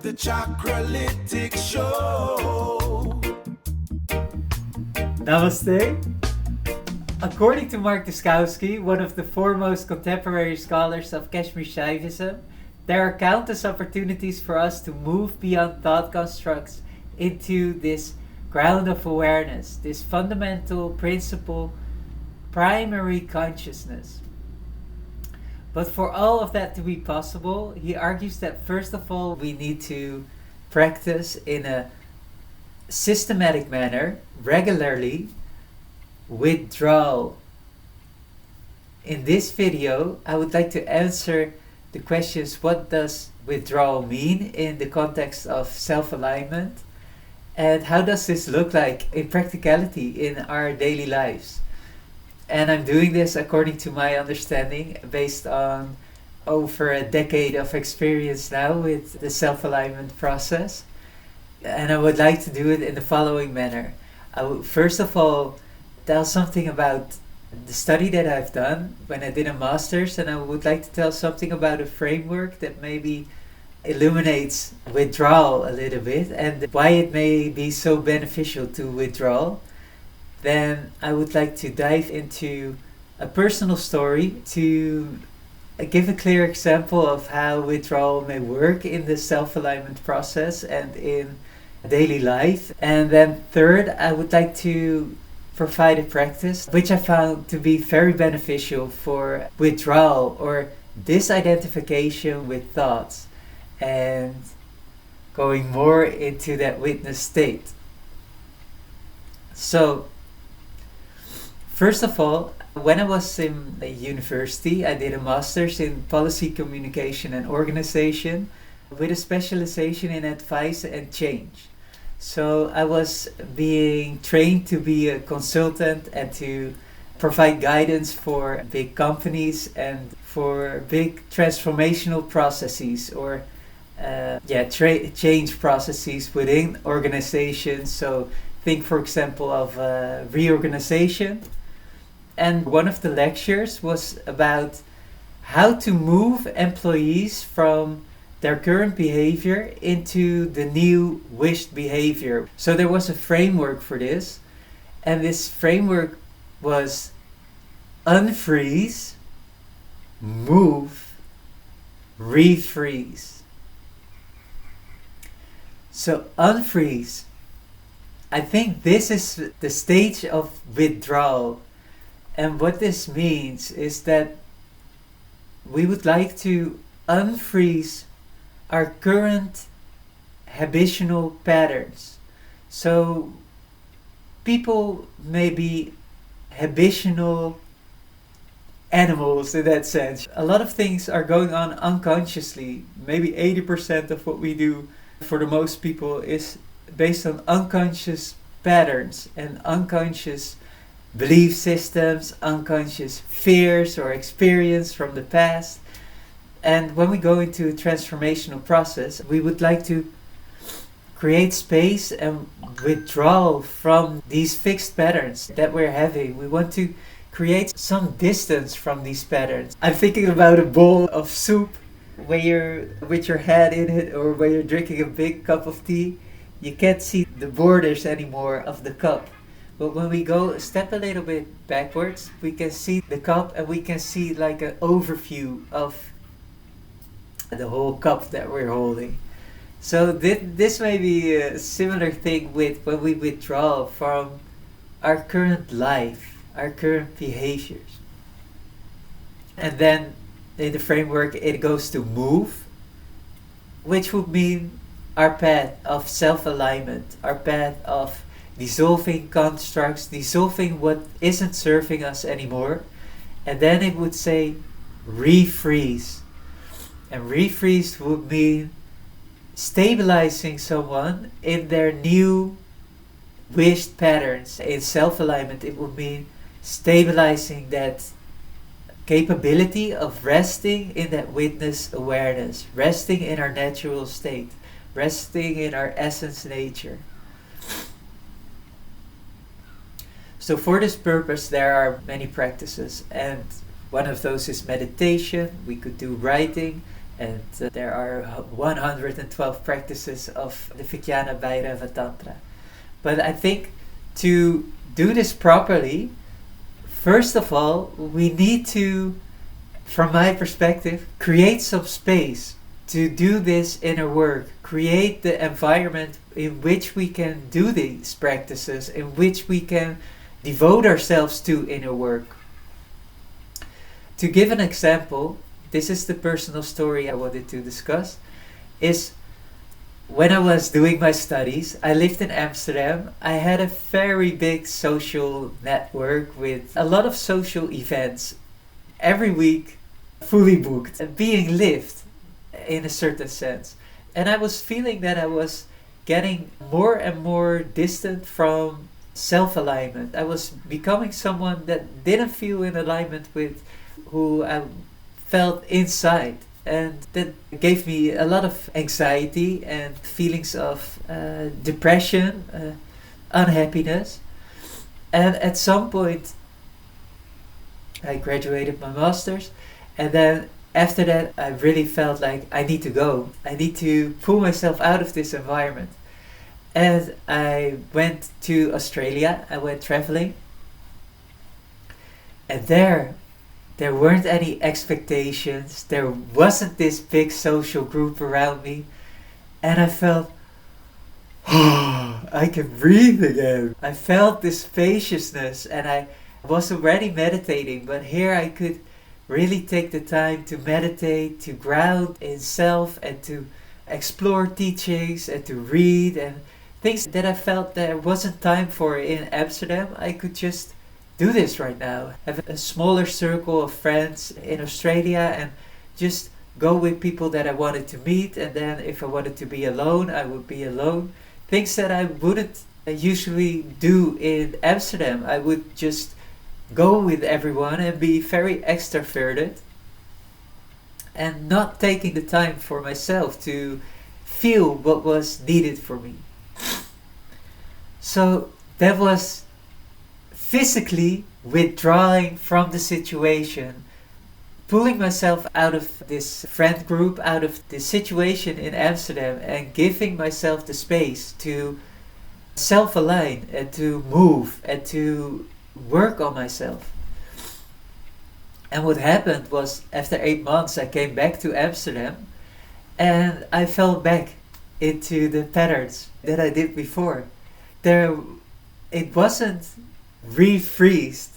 The Chakralytics Show. Namaste. According to Mark Dyczkowski, one of the foremost contemporary scholars of Kashmir Shaivism, there are countless opportunities for us to move beyond thought constructs into this ground of awareness, this fundamental principle, primary consciousness. But for all of that to be possible, he argues that first of all we need to practice in a systematic manner, regularly, withdrawal. In this video, I would like to answer the questions: what does withdrawal mean in the context of self-alignment? And how does this look like in practicality in our daily lives? And I'm doing this according to my understanding, based on over a decade of experience now with the self-alignment process. And I would like to do it in the following manner. I would first of all tell something about the study that I've done when I did a master's, and I would like to tell something about a framework that maybe illuminates withdrawal a little bit and why it may be so beneficial to withdrawal. Then I would like to dive into a personal story to give a clear example of how withdrawal may work in the self-alignment process and in daily life. And then third, I would like to provide a practice which I found to be very beneficial for withdrawal or disidentification with thoughts and going more into that witness state. So, first of all, when I was in a university, I did a master's in policy communication and organization with a specialization in advice and change. So I was being trained to be a consultant and to provide guidance for big companies and for big transformational processes or change processes within organizations. So think, for example, of reorganization. And one of the lectures was about how to move employees from their current behavior into the new wished behavior. So there was a framework for this, and this framework was unfreeze, move, refreeze. So unfreeze, I think this is the stage of withdrawal. And what this means is that we would like to unfreeze our current habitual patterns. So people may be habitual animals in that sense. A lot of things are going on unconsciously. Maybe 80% of what we do for the most people is based on unconscious patterns and unconscious belief systems, unconscious fears or experience from the past. And when we go into a transformational process, we would like to create space and withdraw from these fixed patterns that we're having. We want to create some distance from these patterns. I'm thinking about a bowl of soup where you're with your head in it, or where you're drinking a big cup of tea. You can't see the borders anymore of the cup. But when we go step a little bit backwards, we can see the cup and we can see like an overview of the whole cup that we're holding. So this may be a similar thing with when we withdraw from our current life, our current behaviors. And then in the framework it goes to move, which would mean our path of self-alignment, our path of dissolving constructs, dissolving what isn't serving us anymore. And then it would say refreeze. And refreeze would mean stabilizing someone in their new wished patterns. In self-alignment, it would mean stabilizing that capability of resting in that witness awareness, resting in our natural state, resting in our essence nature. So for this purpose, there are many practices, and One of those is meditation. We could do writing, and there are 112 practices of the Vijnana Bhairava Tantra. But I think to do this properly, first of all, we need to, from my perspective, create some space to do this inner work. Create the environment in which we can do these practices, in which we can devote ourselves to inner work. To give an example, this is the personal story I wanted to discuss, is when I was doing my studies, I lived in Amsterdam. I had a very big social network with a lot of social events every week, fully booked, and being lived in a certain sense. And I was feeling that I was getting more and more distant from self-alignment. I was becoming someone that didn't feel in alignment with who I felt inside. And that gave me a lot of anxiety and feelings of depression, unhappiness. And at some point, I graduated my master's, and then after that, I really felt like I need to go. I need to pull myself out of this environment. And I went to Australia. I went traveling. And there weren't any expectations. There wasn't this big social group around me. And I felt, oh, I can breathe again. I felt this spaciousness, and I was already meditating, but here I could really take the time to meditate, to ground in self, and to explore teachings, and to read, and things that I felt there wasn't time for in Amsterdam. I could just do this right now. Have a smaller circle of friends in Australia and just go with people that I wanted to meet, and then if I wanted to be alone, I would be alone. Things that I wouldn't usually do in Amsterdam. I would just go with everyone and be very extroverted and not taking the time for myself to feel what was needed for me. So that was physically withdrawing from the situation, pulling myself out of this friend group, out of the situation in Amsterdam, and giving myself the space to self-align and to move and to work on myself. And what happened was, after 8 months, I came back to Amsterdam and I fell back into the patterns that I did before. It wasn't refreezed.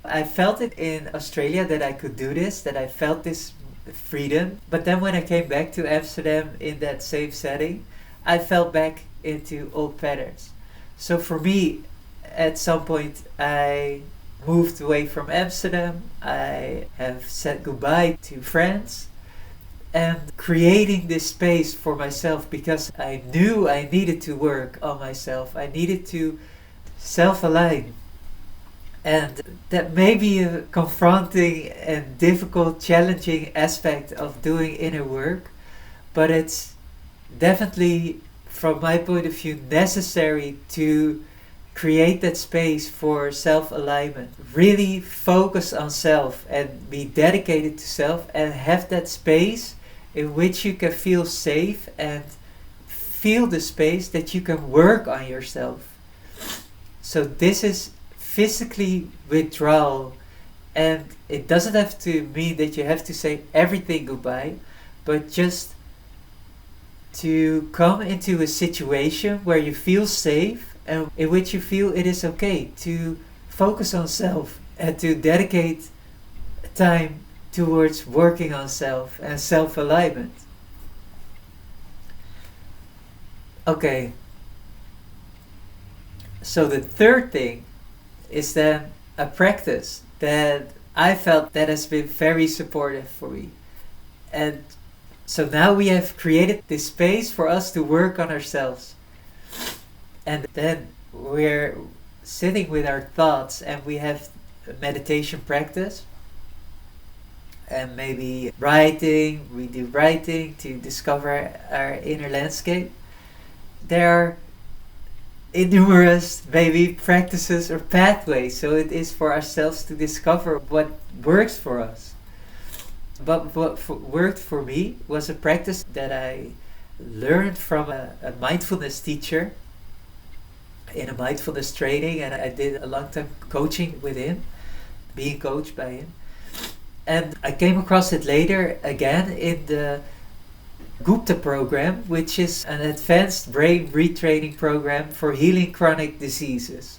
I felt it in Australia that I could do this, that I felt this freedom. But then when I came back to Amsterdam in that same setting, I fell back into old patterns. So for me, at some point, I moved away from Amsterdam. I have said goodbye to friends and creating this space for myself, because I knew I needed to work on myself. I needed to self-align. And that may be a confronting and difficult, challenging aspect of doing inner work, but it's definitely, from my point of view, necessary to create that space for self-alignment. Really focus on self and be dedicated to self, and have that space in which you can feel safe and feel the space that you can work on yourself. So this is physically withdrawal, and it doesn't have to mean that you have to say everything goodbye, but just to come into a situation where you feel safe and in which you feel it is okay to focus on self and to dedicate time towards working on self and self-alignment. Okay. So the third thing is then a practice that I felt that has been very supportive for me. And so now we have created this space for us to work on ourselves. And then we're sitting with our thoughts and we have a meditation practice. And maybe writing, we do writing to discover our inner landscape. There are numerous maybe practices or pathways. So it is for ourselves to discover what works for us. But what worked for me was a practice that I learned from a mindfulness teacher in a mindfulness training, and I did a long time coaching with him, being coached by him. And I came across it later again in the Gupta program, which is an advanced brain retraining program for healing chronic diseases.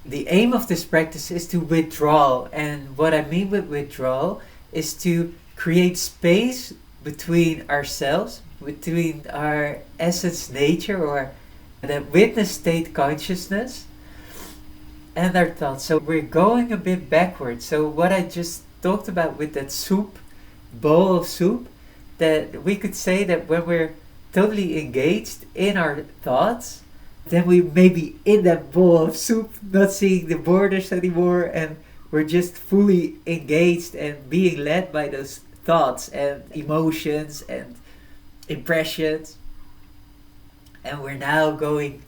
The aim of this practice is to withdraw, and what I mean with withdrawal is to create space between ourselves, between our essence nature or the witness state consciousness and our thoughts. So we're going a bit backwards. So what I just talked about with that bowl of soup, that we could say that when we're totally engaged in our thoughts, then we may be in that bowl of soup, not seeing the borders anymore, and we're just fully engaged and being led by those thoughts and emotions and impressions. And we're now going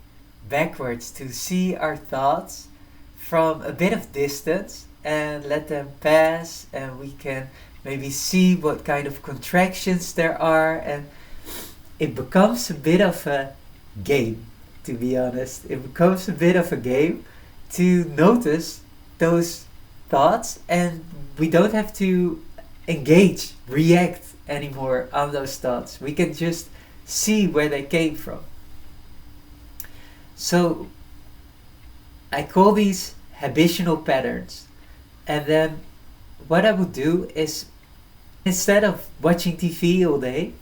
backwards to see our thoughts from a bit of distance and let them pass, and we can maybe see what kind of contractions there are, and it becomes a bit of a game, to be honest. It becomes a bit of a game to notice those thoughts, and we don't have to engage, react anymore on those thoughts. We can just see where they came from. So I call these habitual patterns. And then what I would do is, instead of watching TV all day,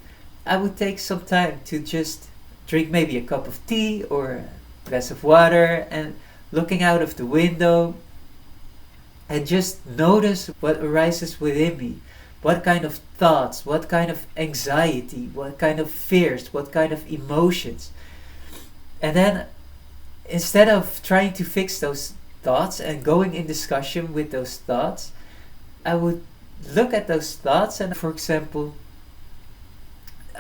I would take some time to just drink maybe a cup of tea or a glass of water and looking out of the window and just notice what arises within me. What kind of thoughts, what kind of anxiety, what kind of fears, what kind of emotions. And then instead of trying to fix those thoughts and going in discussion with those thoughts, I would look at those thoughts and, for example,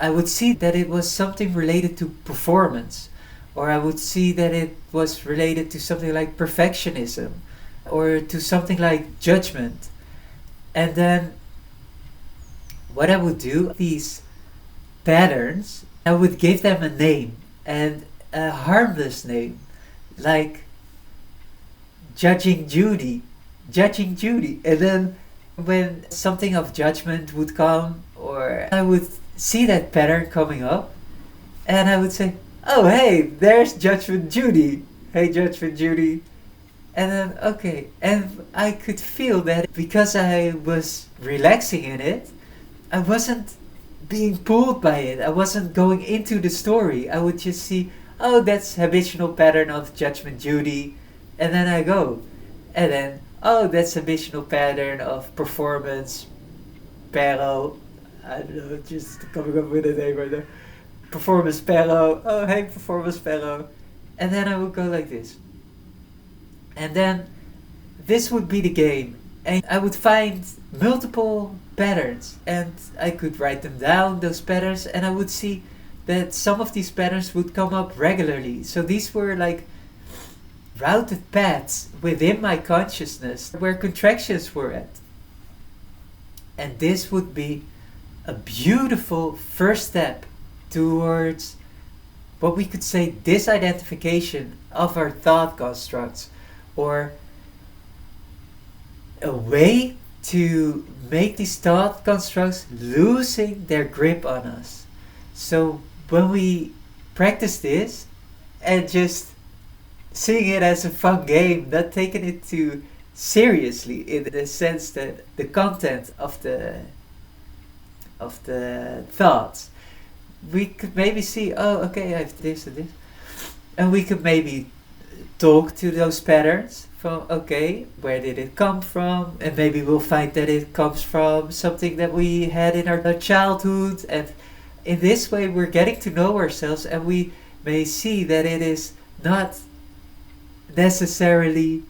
I would see that it was something related to performance, or I would see that it was related to something like perfectionism, or to something like judgment. And then what I would do, these patterns, I would give them a name, and a harmless name, like judging Judy. And then when something of judgment would come, or I would see that pattern coming up, and I would say, oh hey, there's Judgment Judy. Hey Judgment Judy. And then, okay, and I could feel that because I was relaxing in it, I wasn't being pulled by it. I wasn't going into the story. I would just see, oh, that's habitual pattern of Judgment Judy, and then I go. And then, oh, that's habitual pattern of performance Pero. I don't know, just coming up with a name right now. Performance Pero. Oh, hey, Performance Pero. And then I would go like this. And then this would be the game. And I would find multiple patterns, and I could write them down, those patterns, and I would see that some of these patterns would come up regularly. So these were like routed paths within my consciousness where contractions were at. And this would be a beautiful first step towards what we could say disidentification of our thought constructs, or a way to make these thought constructs losing their grip on us. So when we practice this and just seeing it as a fun game, not taking it too seriously in the sense that the content of the thoughts, we could maybe see, oh okay, I have this and this, and we could maybe talk to those patterns from, okay, where did it come from? And maybe we'll find that it comes from something that we had in our childhood, and in this way we're getting to know ourselves, and we may see that it is not necessarily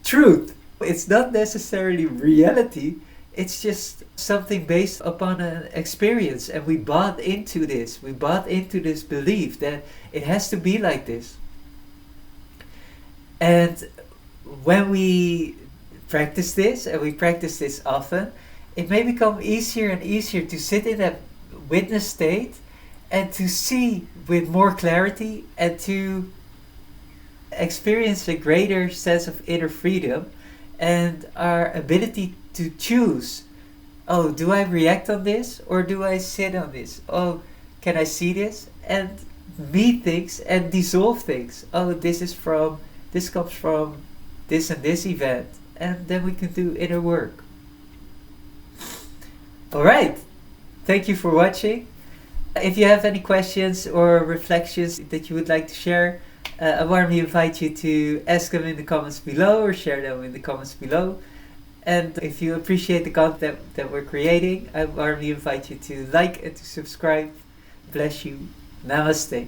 truth. It's not necessarily reality. It's just something based upon an experience, and we bought into this. We bought into this belief that it has to be like this. And when we practice this, and we practice this often, it may become easier and easier to sit in that witness state and to see with more clarity and to experience a greater sense of inner freedom and our ability to choose. Oh, do I react on this or do I sit on this? Oh, can I see this and meet things and dissolve things? Oh, this comes from this and this event, and then we can do inner work. Alright, thank you for watching. If you have any questions or reflections that you would like to share, I warmly invite you to ask them in the comments below or share them in the comments below. And if you appreciate the content that we're creating, I warmly invite you to like and to subscribe. Bless you. Namaste.